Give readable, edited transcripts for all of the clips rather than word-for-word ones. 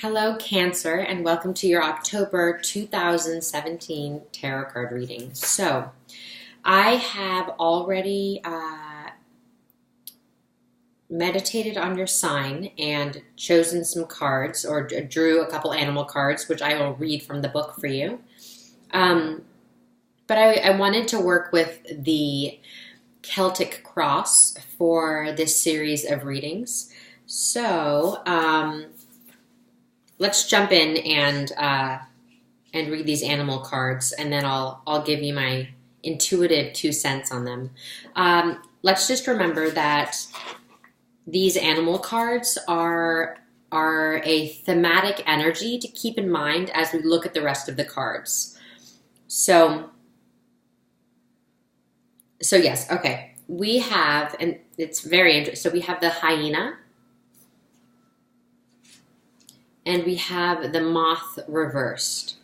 Hello, Cancer, and welcome to your October 2017 tarot card reading. So, I have already meditated on your sign and chosen some cards, or drew a couple animal cards, which I will read from the book for you. But I wanted to work with the Celtic cross for this series of readings. So, let's jump in and read these animal cards, and then I'll give you my intuitive 2 cents on them. Let's just remember that these animal cards are a thematic energy to keep in mind as we look at the rest of the cards. So yes, okay. We have, and it's very interesting. So we have the hyena. And we have the moth reversed.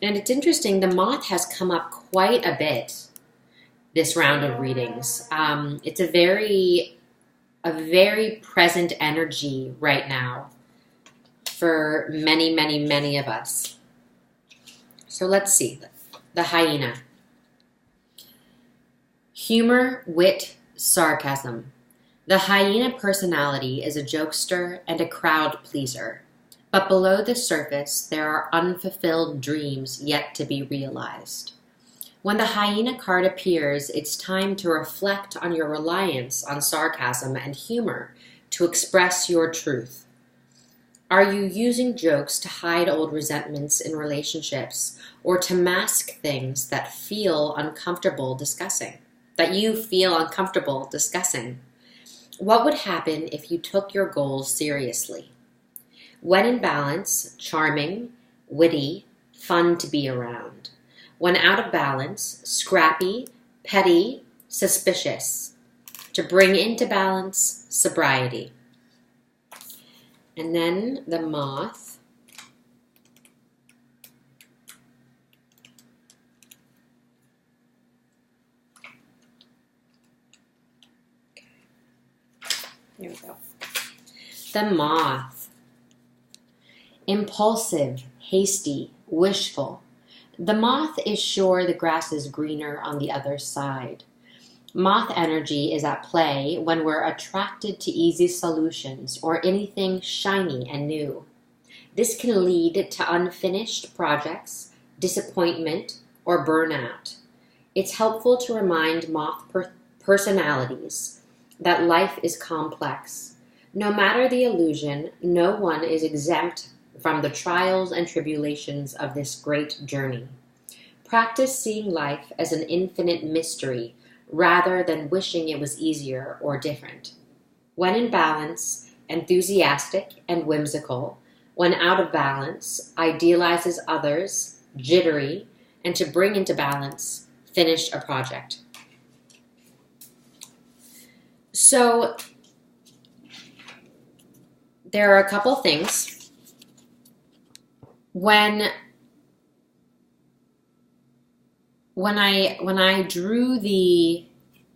And it's interesting, the moth has come up quite a bit this round of readings. It's a very present energy right now for many, many, many of us. So let's see. The hyena. Humor, wit, sarcasm. The hyena personality is a jokester and a crowd pleaser, but below the surface there are unfulfilled dreams yet to be realized. When the hyena card appears, it's time to reflect on your reliance on sarcasm and humor to express your truth. Are you using jokes to hide old resentments in relationships, or to mask things that you feel uncomfortable discussing? What would happen if you took your goals seriously? When in balance, charming, witty, fun to be around. When out of balance, scrappy, petty, suspicious. To bring into balance, sobriety. And then the moth. Here we go. The moth. Impulsive, hasty, wishful. The moth is sure the grass is greener on the other side. Moth energy is at play when we're attracted to easy solutions or anything shiny and new. This can lead to unfinished projects, disappointment, or burnout. It's helpful to remind moth personalities that life is complex. No matter the illusion, no one is exempt from the trials and tribulations of this great journey. Practice seeing life as an infinite mystery rather than wishing it was easier or different. When in balance, enthusiastic and whimsical. When out of balance, idealizes others, jittery, and to bring into balance, finish a project. So there are a couple things. When I drew the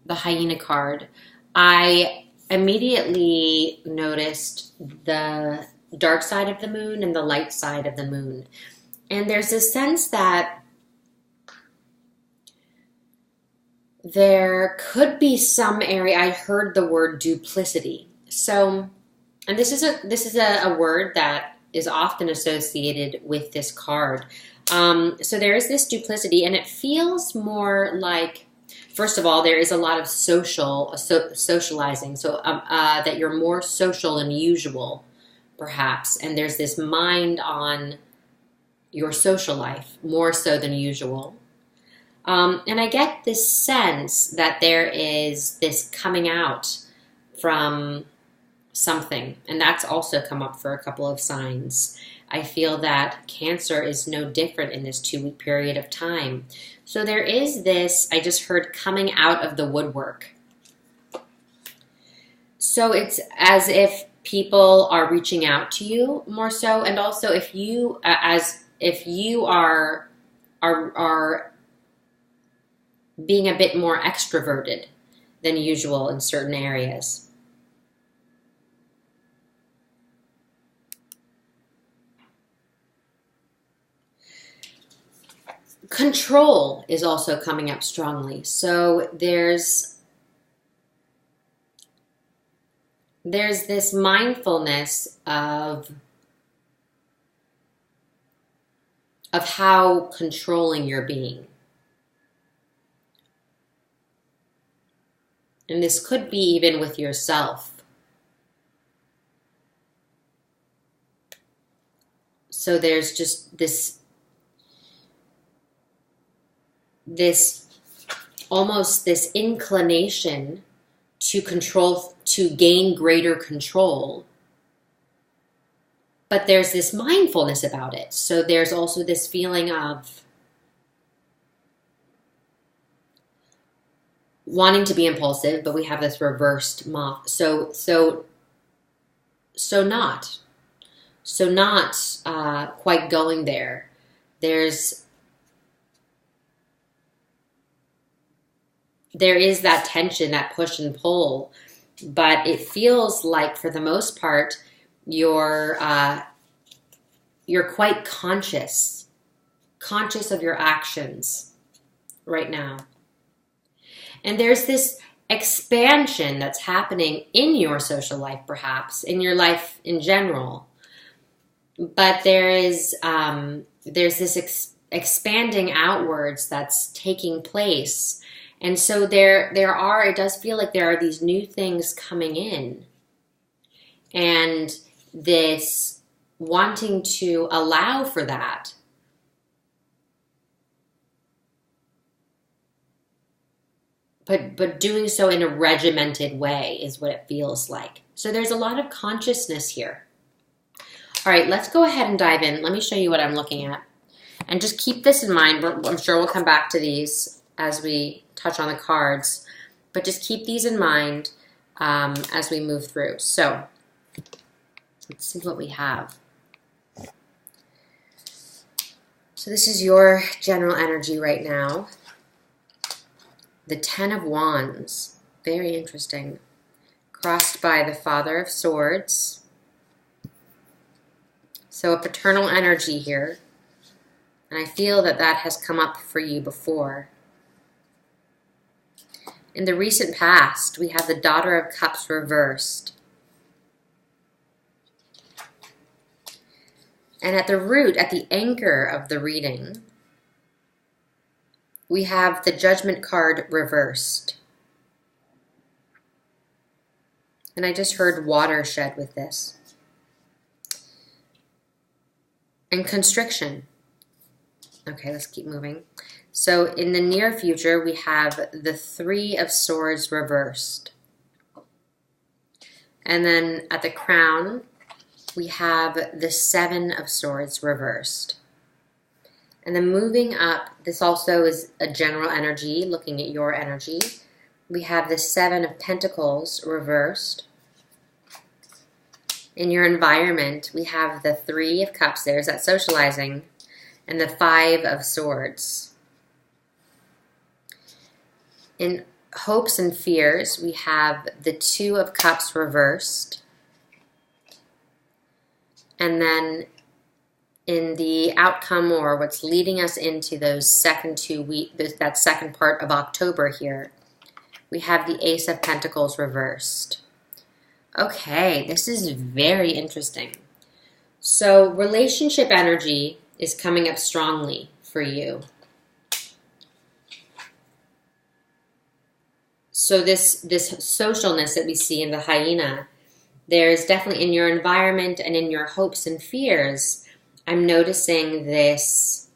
hyena card, I immediately noticed the dark side of the moon and the light side of the moon. And there's a sense that there could be some area. I heard the word duplicity. So, and this is a word that is often associated with this card. So there is this duplicity, and it feels more like, first of all, there is a lot of socializing. So that you're more social than usual, perhaps. And there's this mind on your social life more so than usual. And I get this sense that there is this coming out from something, and that's also come up for a couple of signs. I feel that Cancer is no different in this 2-week period of time. So there is this, I just heard, coming out of the woodwork. So it's as if people are reaching out to you more so, and also if you are being a bit more extroverted than usual in certain areas. Control is also coming up strongly. So there's this mindfulness of how controlling you're being. And this could be even with yourself. So there's just this almost this inclination to control, to gain greater control. But there's this mindfulness about it. So there's also this feeling of wanting to be impulsive, but we have this reversed moth. So not quite going there. There is that tension, that push and pull, but it feels like for the most part you're quite conscious of your actions right now. And there's this expansion that's happening in your social life, perhaps in your life in general, but there's this expanding outwards that's taking place. And so it does feel like there are these new things coming in, and this wanting to allow for that. But doing so in a regimented way is what it feels like. So there's a lot of consciousness here. All right, let's go ahead and dive in. Let me show you what I'm looking at. And just keep this in mind. I'm sure we'll come back to these as we touch on the cards, but just keep these in mind as we move through. So let's see what we have. So this is your general energy right now. The Ten of Wands, very interesting. Crossed by the Father of Swords. So a paternal energy here. And I feel that has come up for you before. In the recent past, we have the Daughter of Cups reversed. And at the root, at the anchor of the reading, we have the Judgment card reversed. And I just heard watershed with this. And constriction. Okay, let's keep moving. So in the near future, we have the Three of Swords reversed. And then at the crown, we have the Seven of Swords reversed. And then moving up, this also is a general energy, looking at your energy. We have the Seven of Pentacles reversed. In your environment, we have the Three of Cups, there's that socializing, and the Five of Swords. In hopes and fears, we have the Two of Cups reversed. And then in the outcome, or what's leading us into those second 2 weeks, that second part of October here, we have the Ace of Pentacles reversed. Okay, this is very interesting. So relationship energy is coming up strongly for you. So this socialness that we see in the hyena, there's definitely in your environment and in your hopes and fears, I'm noticing this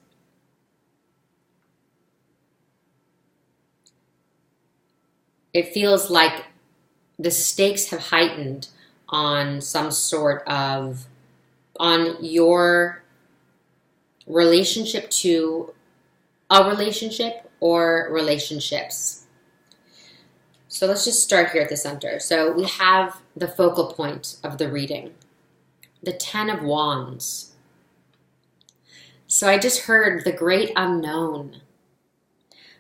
it feels like the stakes have heightened on some sort of, on your relationship to a relationship or relationships. So let's just start here at the center. So we have the focal point of the reading, the Ten of Wands. So I just heard the great unknown.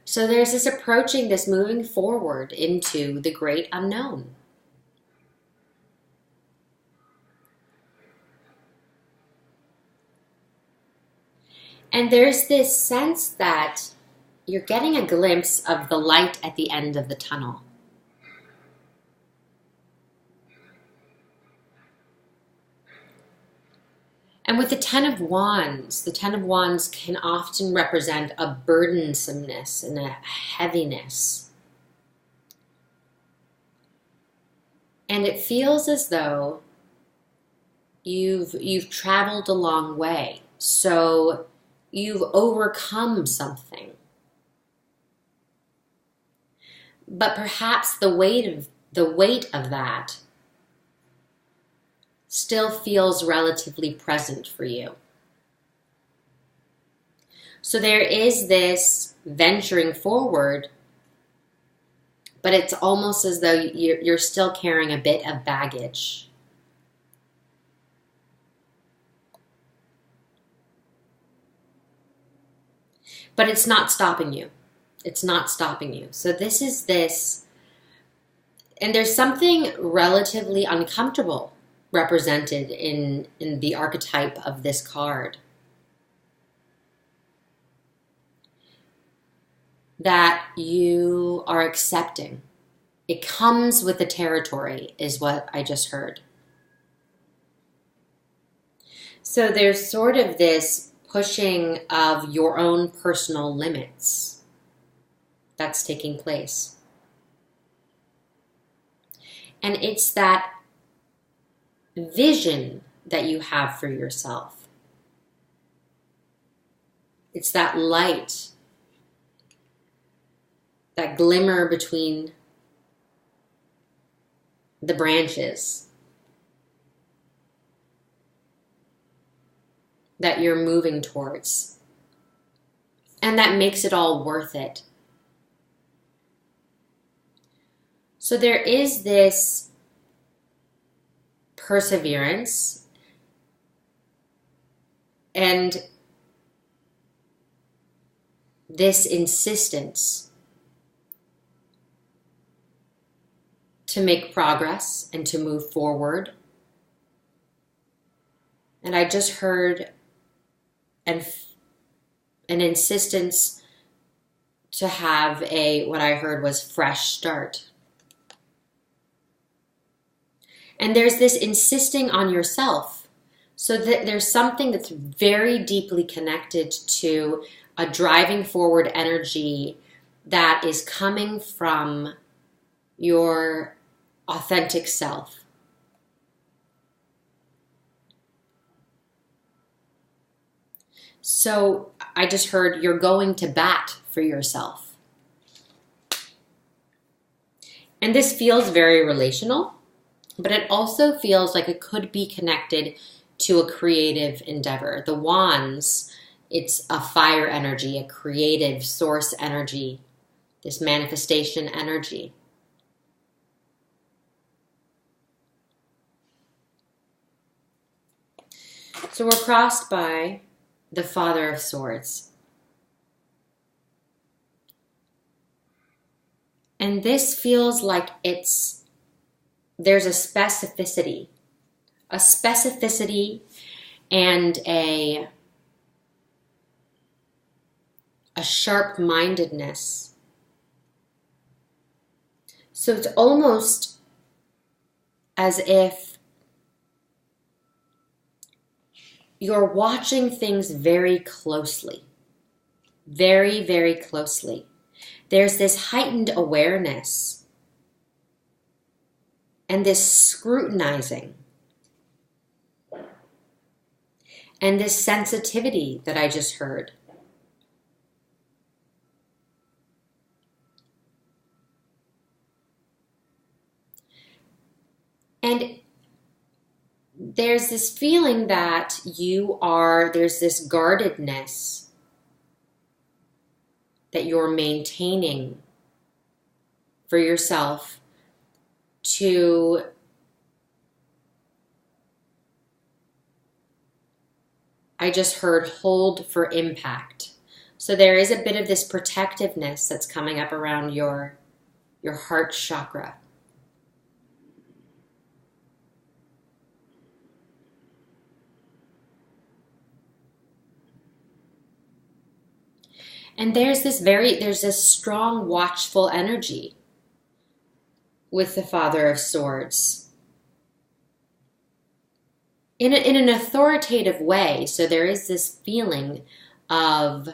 So there's this approaching, this moving forward into the great unknown. And there's this sense that you're getting a glimpse of the light at the end of the tunnel. And with the Ten of Wands can often represent a burdensomeness and a heaviness. And it feels as though you've traveled a long way. So you've overcome something. But perhaps the weight of that still feels relatively present for you. So there is this venturing forward, but it's almost as though you're still carrying a bit of baggage. But it's not stopping you. It's not stopping you. So this is this, and there's something relatively uncomfortable represented in the archetype of this card. That you are accepting. It comes with the territory, is what I just heard. So there's sort of this pushing of your own personal limits that's taking place. And it's that vision that you have for yourself. It's that light, that glimmer between the branches that you're moving towards. And that makes it all worth it. So there is this perseverance and this insistence to make progress and to move forward. And I just heard an insistence to have what I heard was fresh start. And there's this insisting on yourself. So that there's something that's very deeply connected to a driving forward energy that is coming from your authentic self. So I just heard you're going to bat for yourself. And this feels very relational, but it also feels like it could be connected to a creative endeavor. The wands, it's a fire energy, a creative source energy, this manifestation energy. So we're crossed by the Father of Swords. And this feels like there's a specificity and a sharp-mindedness. So it's almost as if you're watching things very closely, very, very closely. There's this heightened awareness and this scrutinizing and this sensitivity that I just heard. And there's this feeling that there's this guardedness that you're maintaining for yourself to I just heard hold for impact. So there is a bit of this protectiveness that's coming up around your heart chakra. And there's this strong watchful energy with the Father of Swords. In an authoritative way. So there is this feeling of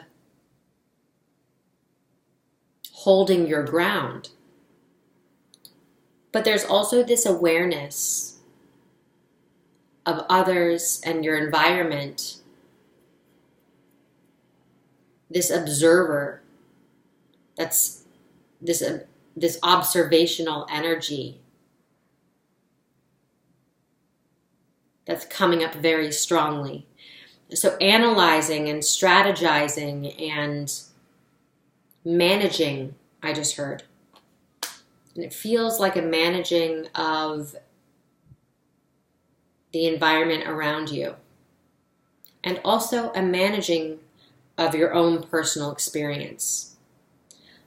holding your ground. But there's also this awareness of others and your environment, this observer, that's this observational energy that's coming up very strongly. So analyzing and strategizing and managing, I just heard. And it feels like a managing of the environment around you. And also a managing of your own personal experience.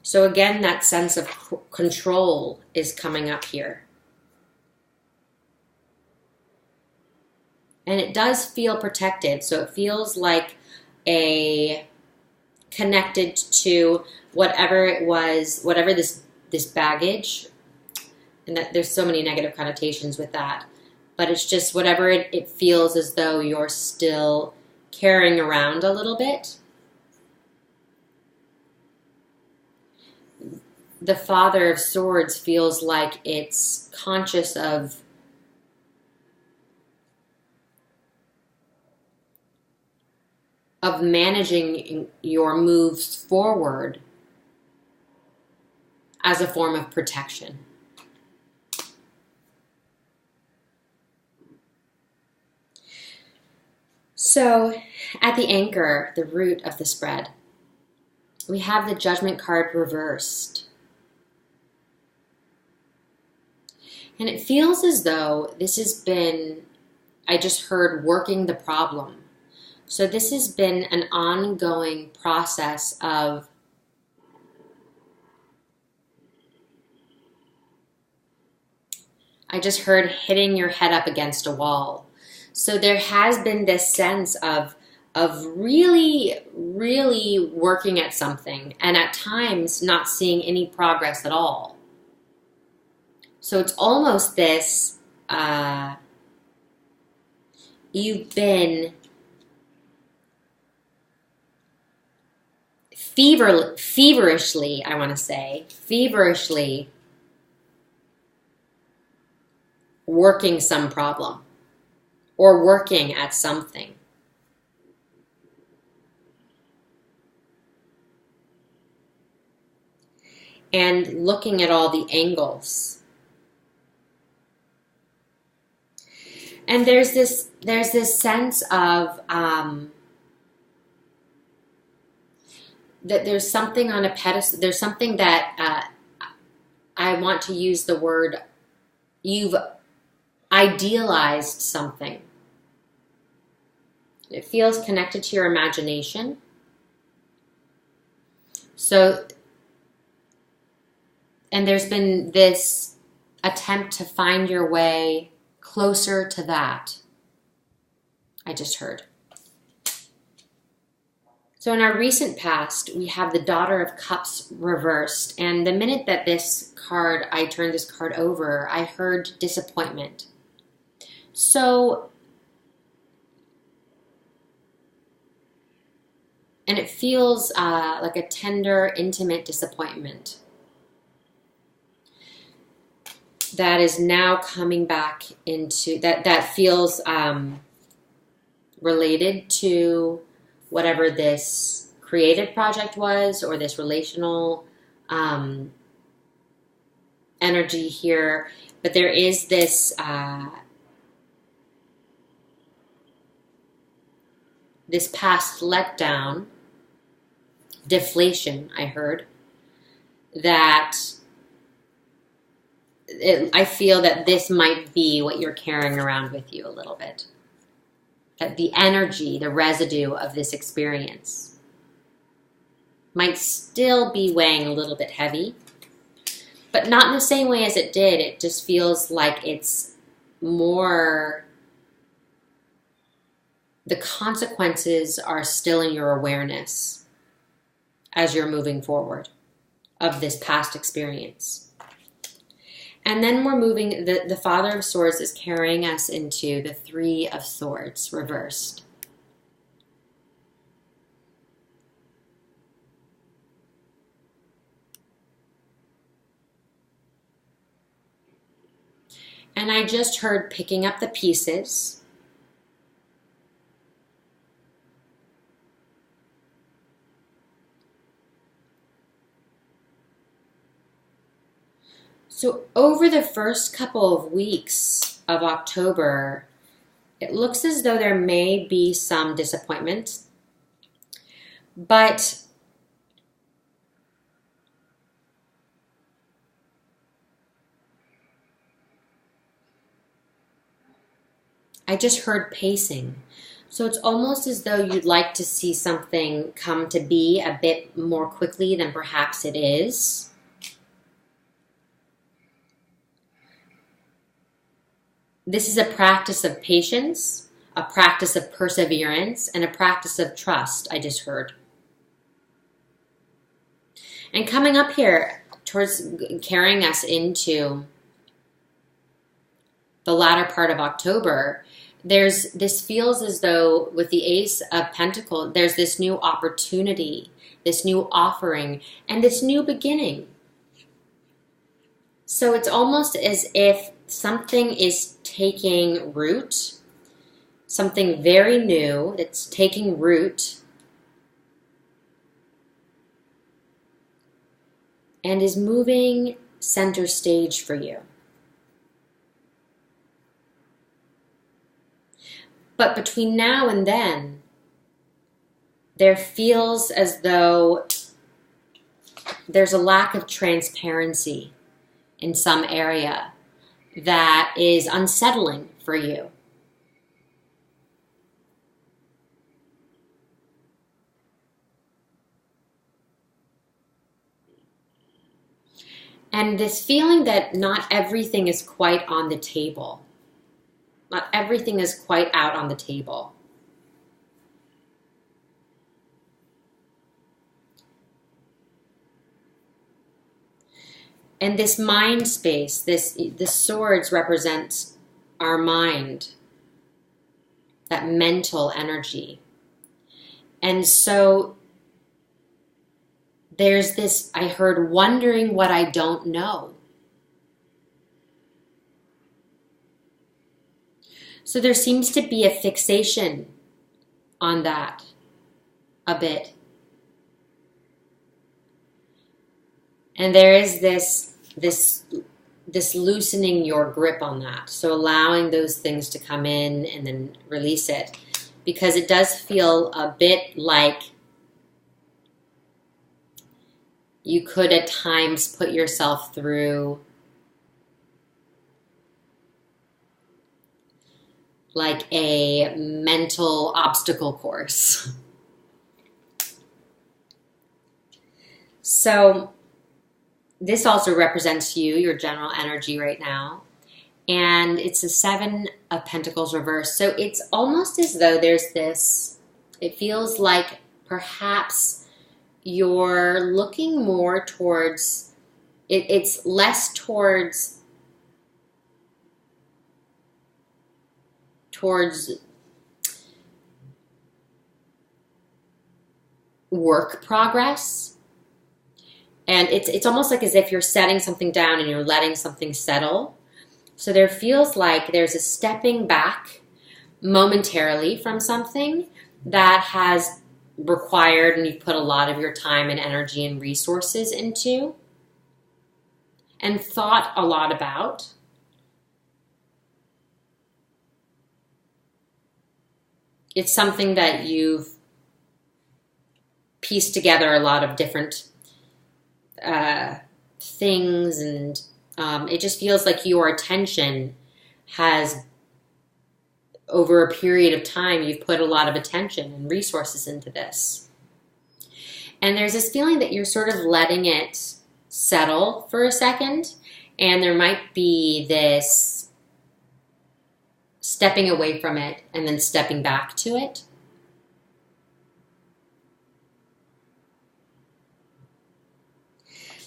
So again, that sense of control is coming up here. And it does feel protected. So it feels like connected to whatever it was, whatever this baggage, and that there's so many negative connotations with that. But it's just whatever it feels as though you're still carrying around a little bit. The Father of Swords feels like it's conscious of managing your moves forward as a form of protection. So at the anchor, the root of the spread, we have the Judgment card reversed. And it feels as though this has been, I just heard, working the problem. So this has been an ongoing process of I just heard hitting your head up against a wall. So there has been this sense of really, really working at something and at times not seeing any progress at all. So it's almost this, you've been feverishly working some problem or working at something. And looking at all the angles. And there's this sense of that there's something on a pedestal. There's something that I want to use the word, you've idealized something. It feels connected to your imagination. So, and there's been this attempt to find your way closer to that. I just heard. So in our recent past, we have the Daughter of Cups reversed. And the minute that I turned this card over, I heard disappointment. So, and it feels like a tender, intimate disappointment that is now coming back into, that feels related to whatever this creative project was or this relational energy here. But there is this this past letdown, deflation, I heard, that I feel that this might be what you're carrying around with you a little bit. That the energy, the residue of this experience might still be weighing a little bit heavy, but not in the same way as it did. It just feels like it's more, the consequences are still in your awareness as you're moving forward of this past experience. And then we're moving, the Father of Swords is carrying us into the Three of Swords reversed. And I just heard picking up the pieces. So over the first couple of weeks of October, it looks as though there may be some disappointment, but I just heard pacing. So it's almost as though you'd like to see something come to be a bit more quickly than perhaps it is. This is a practice of patience, a practice of perseverance, and a practice of trust, I just heard. And coming up here towards carrying us into the latter part of October, this feels as though with the Ace of Pentacles, there's this new opportunity, this new offering, and this new beginning. So it's almost as if something is taking root, something very new that's taking root and is moving center stage for you. But between now and then, there feels as though there's a lack of transparency in some area that is unsettling for you. And this feeling that not everything is quite on the table. Not everything is quite out on the table. And this mind space, the swords represents our mind, that mental energy. And so there's this, I heard, wondering what I don't know. So there seems to be a fixation on that a bit. And there is this loosening your grip on that. So allowing those things to come in and then release it. Because it does feel a bit like you could at times put yourself through like a mental obstacle course. So this also represents you, your general energy right now. And it's a Seven of Pentacles reversed. So it's almost as though there's this, it feels like perhaps you're looking more towards, it's less towards work progress. And it's almost like as if you're setting something down and you're letting something settle. So there feels like there's a stepping back momentarily from something that has required and you've put a lot of your time and energy and resources into and thought a lot about. It's something that you've pieced together a lot of different things, and it just feels like your attention has, over a period of time, you've put a lot of attention and resources into this. And there's this feeling that you're sort of letting it settle for a second, and there might be this stepping away from it and then stepping back to it.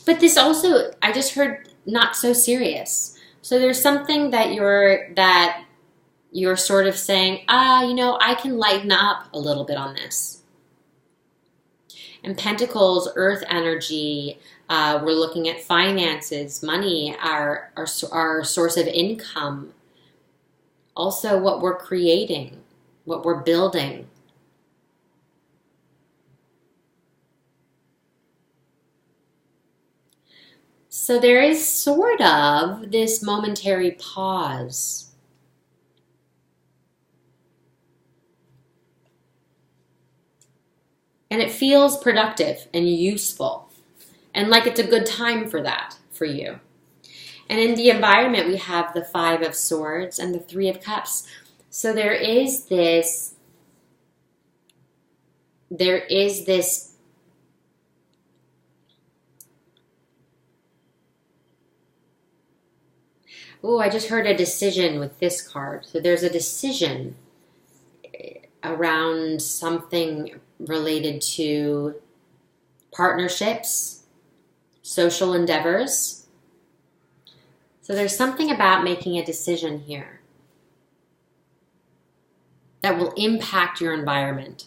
But this also, I just heard not so serious. So there's something that you're sort of saying, I can lighten up a little bit on this. And Pentacles, earth energy, we're looking at finances, money, our source of income. Also what we're creating, what we're building. So there is sort of this momentary pause. And it feels productive and useful. And like it's a good time for that, for you. And in the environment, we have the 5 of Swords and the 3 of Cups. So there is this oh, I just heard a decision with this card. So there's a decision around something related to partnerships, social endeavors. So there's something about making a decision here that will impact your environment.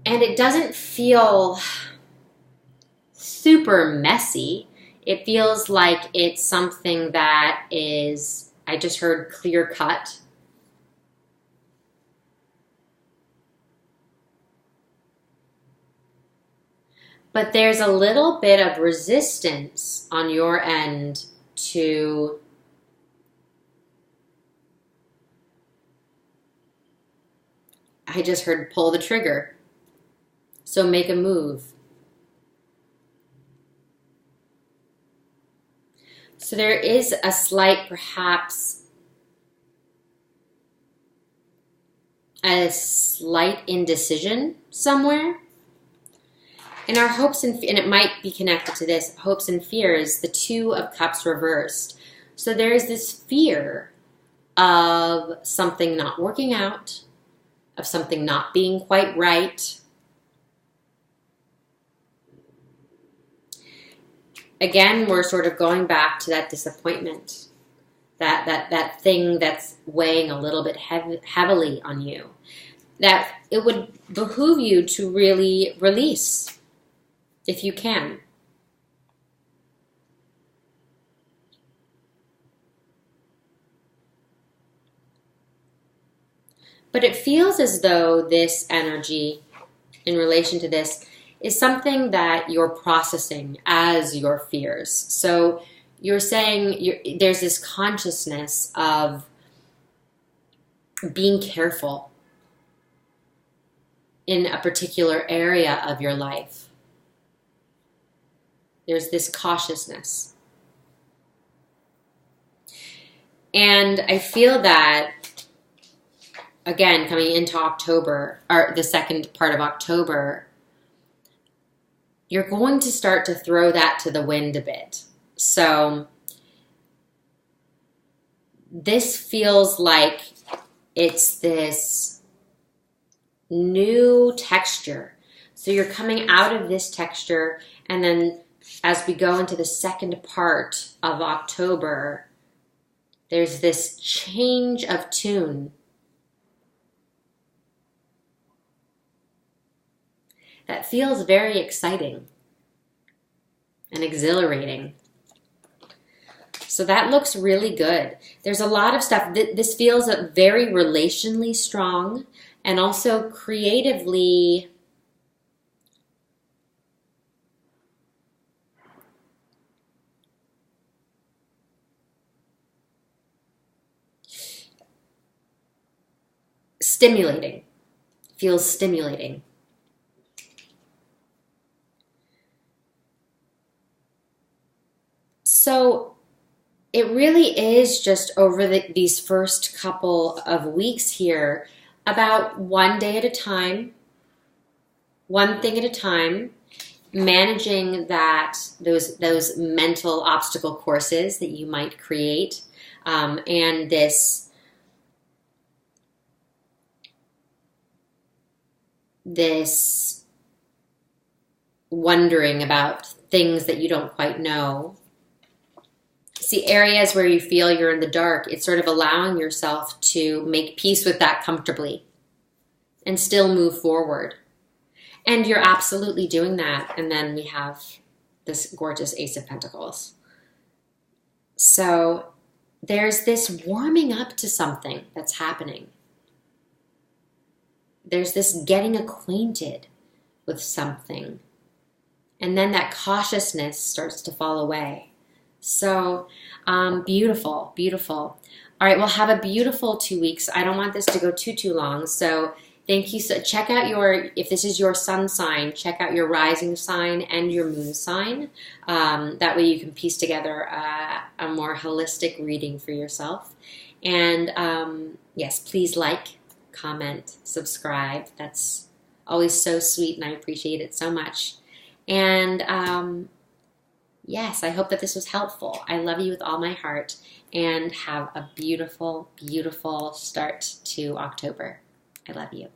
And it doesn't feel super messy. It feels like it's something that is, I just heard, clear cut. But there's a little bit of resistance on your end to I just heard pull the trigger. So make a move. So there is a slight, perhaps, a slight indecision somewhere. And our hopes and it might be connected to this, hopes and fears, the 2 of Cups reversed. So there is this fear of something not working out, of something not being quite right. Again, we're sort of going back to that disappointment, that thing that's weighing a little bit heavily on you, that it would behoove you to really release if you can. But it feels as though this energy in relation to this is something that you're processing as your fears. So you're saying there's this consciousness of being careful in a particular area of your life. There's this cautiousness. And I feel that, again, coming into October, or the second part of October, you're going to start to throw that to the wind a bit. So this feels like it's this new texture. So you're coming out of this texture, and then as we go into the second part of October, there's this change of tune that feels very exciting and exhilarating. So that looks really good. There's a lot of stuff. This feels very relationally strong and also creatively stimulating. Feels stimulating. So it really is just over these first couple of weeks here, about one day at a time, one thing at a time, managing those mental obstacle courses that you might create, and this this wondering about things that you don't quite know. See, areas where you feel you're in the dark, it's sort of allowing yourself to make peace with that comfortably and still move forward. And you're absolutely doing that. And then we have this gorgeous Ace of Pentacles. So there's this warming up to something that's happening. There's this getting acquainted with something. And then that cautiousness starts to fall away. So beautiful, beautiful. All right, well, have a beautiful 2 weeks. I don't want this to go too long. So thank you. So check out if this is your sun sign, check out your rising sign and your moon sign. That way you can piece together a more holistic reading for yourself. And yes, please like, comment, subscribe. That's always so sweet and I appreciate it so much. And yes, I hope that this was helpful. I love you with all my heart and have a beautiful, beautiful start to October. I love you.